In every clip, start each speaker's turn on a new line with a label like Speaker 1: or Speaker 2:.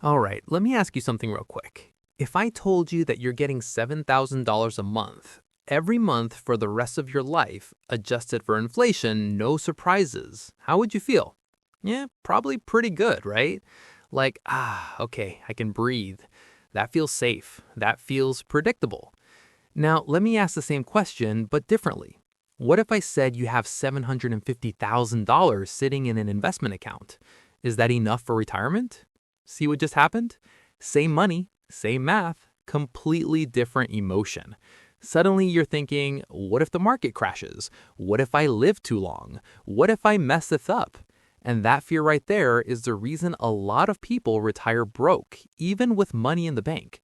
Speaker 1: All right, let me ask you something real quick. If I told you that you're getting $7,000 a month, every month for the rest of your life, adjusted for inflation, no surprises, how would you feel? Yeah, probably pretty good, right? Like, okay, I can breathe. That feels safe. That feels predictable. Now, let me ask the same question, but differently. What if I said you have $750,000 sitting in an investment account? Is that enough for retirement? See what just happened? Same money, same math, completely different emotion. Suddenly you're thinking, what if the market crashes? What if I live too long? What if I mess this up? And that fear right there is the reason a lot of people retire broke, even with money in the bank.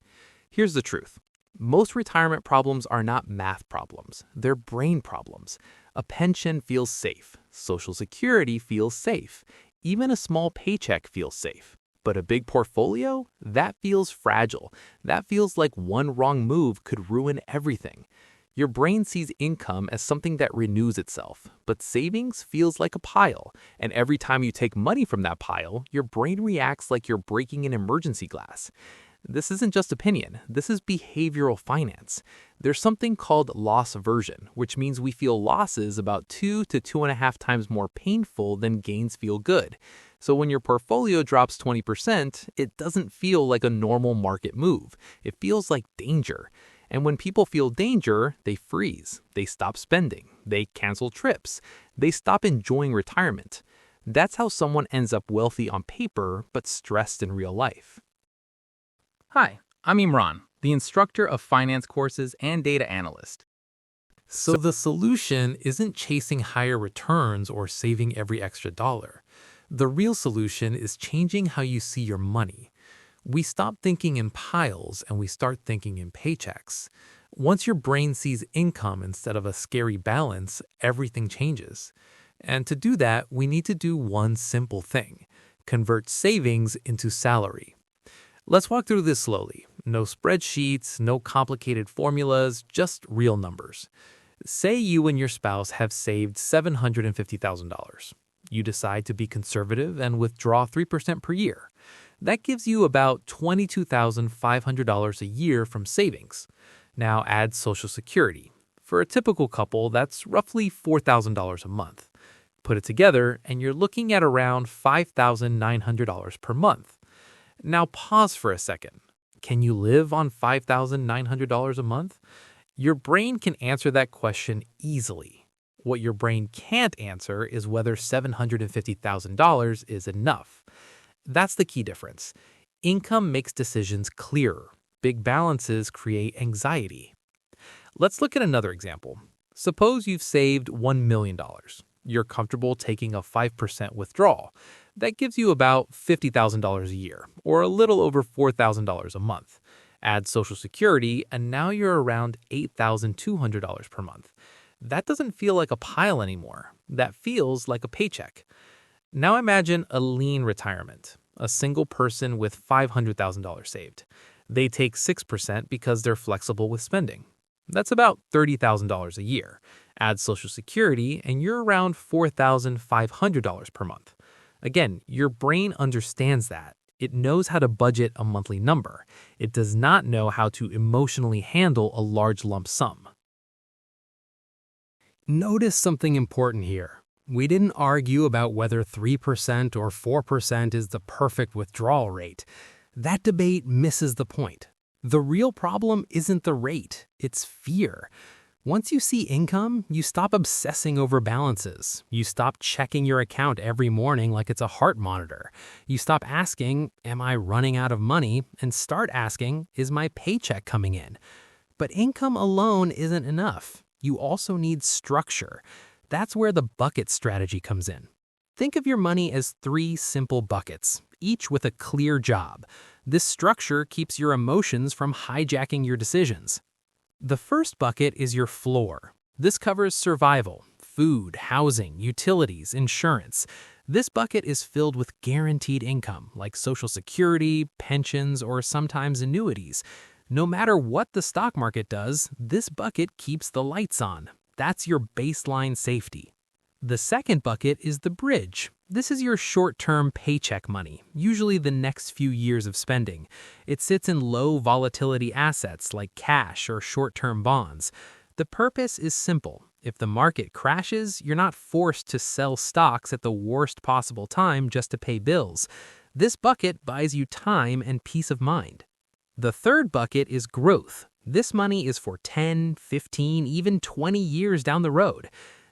Speaker 1: Here's the truth. Most retirement problems are not math problems, they're brain problems. A pension feels safe, Social Security feels safe, even a small paycheck feels safe. But a big portfolio? That feels fragile. That feels like one wrong move could ruin everything. Your brain sees income as something that renews itself, but savings feels like a pile. And every time you take money from that pile, your brain reacts like you're breaking an emergency glass. This isn't just opinion, this is behavioral finance. There's something called loss aversion, which means we feel losses about 2 to 2.5 times more painful than gains feel good. So when your portfolio drops 20%, it doesn't feel like a normal market move. It feels like danger. And when people feel danger, they freeze, they stop spending, they cancel trips, they stop enjoying retirement. That's how someone ends up wealthy on paper, but stressed in real life.
Speaker 2: Hi, I'm Imran, the instructor of finance courses and data analyst.
Speaker 3: So the solution isn't chasing higher returns or saving every extra dollar. The real solution is changing how you see your money. We stop thinking in piles and we start thinking in paychecks. Once your brain sees income instead of a scary balance, everything changes. And to do that, we need to do one simple thing: convert savings into salary. Let's walk through this slowly. No spreadsheets, no complicated formulas, just real numbers. Say you and your spouse have saved $750,000. You decide to be conservative and withdraw 3% per year. That gives you about $22,500 a year from savings. Now add Social Security. For a typical couple, that's roughly $4,000 a month. Put it together, and you're looking at around $5,900 per month. Now pause for a second. Can you live on $5,900 a month? Your brain can answer that question easily. What your brain can't answer is whether $750,000 is enough. That's the key difference. Income makes decisions clearer. Big balances create anxiety. Let's look at another example. Suppose you've saved $1 million. You're comfortable taking a 5% withdrawal. That gives you about $50,000 a year, or a little over $4,000 a month. Add Social Security, and now you're around $8,200 per month. That doesn't feel like a pile anymore. That feels like a paycheck. Now imagine a lean retirement, a single person with $500,000 saved. They take 6% because they're flexible with spending. That's about $30,000 a year. Add Social Security, and you're around $4,500 per month. Again, your brain understands that. It knows how to budget a monthly number. It does not know how to emotionally handle a large lump sum.
Speaker 4: Notice something important here. We didn't argue about whether 3% or 4% is the perfect withdrawal rate. That debate misses the point. The real problem isn't the rate, it's fear. Once you see income, you stop obsessing over balances. You stop checking your account every morning like it's a heart monitor. You stop asking, am I running out of money? And start asking, is my paycheck coming in? But income alone isn't enough. You also need structure. That's where the bucket strategy comes in. Think of your money as 3 simple buckets, each with a clear job. This structure keeps your emotions from hijacking your decisions. The first bucket is your floor. This covers survival, food, housing, utilities, insurance. This bucket is filled with guaranteed income, like Social Security, pensions, or sometimes annuities. No matter what the stock market does, this bucket keeps the lights on. That's your baseline safety. The second bucket is the bridge. This is your short-term paycheck money, usually the next few years of spending. It sits in low volatility assets like cash or short-term bonds. The purpose is simple. If the market crashes, you're not forced to sell stocks at the worst possible time just to pay bills. This bucket buys you time and peace of mind. The third bucket is growth. This money is for 10, 15, even 20 years down the road.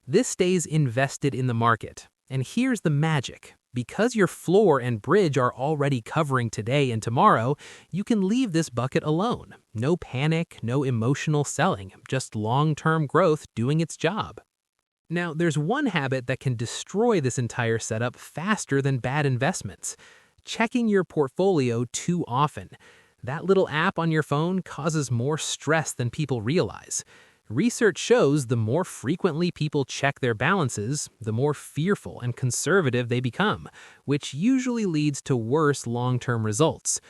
Speaker 4: This stays invested in the market. And here's the magic. Because your floor and bridge are already covering today and tomorrow, you can leave this bucket alone. No panic, no emotional selling, just long-term growth doing its job. Now, there's one habit that can destroy this entire setup faster than bad investments: checking your portfolio too often. That little app on your phone causes more stress than people realize. Research shows the more frequently people check their balances, the more fearful and conservative they become, which usually leads to worse long-term results.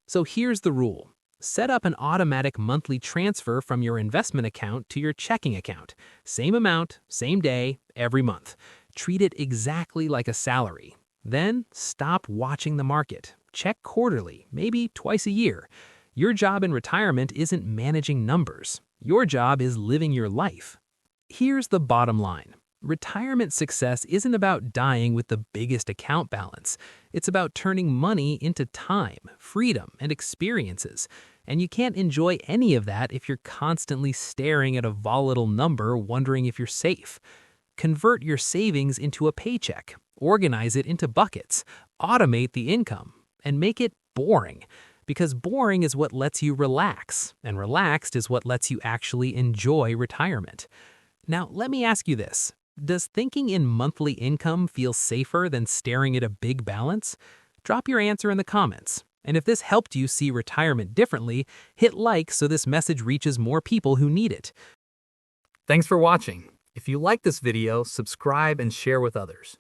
Speaker 4: So here's the rule. Set up an automatic monthly transfer from your investment account to your checking account. Same amount, same day, every month. Treat it exactly like a salary. Then stop watching the market. Check quarterly, maybe twice a year. Your job in retirement isn't managing numbers. Your job is living your life. Here's the bottom line. Retirement success isn't about dying with the biggest account balance. It's about turning money into time, freedom, and experiences. And you can't enjoy any of that if you're constantly staring at a volatile number wondering if you're safe. Convert your savings into a paycheck. Organize it into buckets. Automate the income. And make it boring. Because boring is what lets you relax, and relaxed is what lets you actually enjoy retirement. Now, let me ask you this. Does thinking in monthly income feel safer than staring at a big balance? Drop your answer in the comments. And if this helped you see retirement differently, hit like so this message reaches more people who need it.
Speaker 2: Thanks for watching. If you like this video, subscribe and share with others.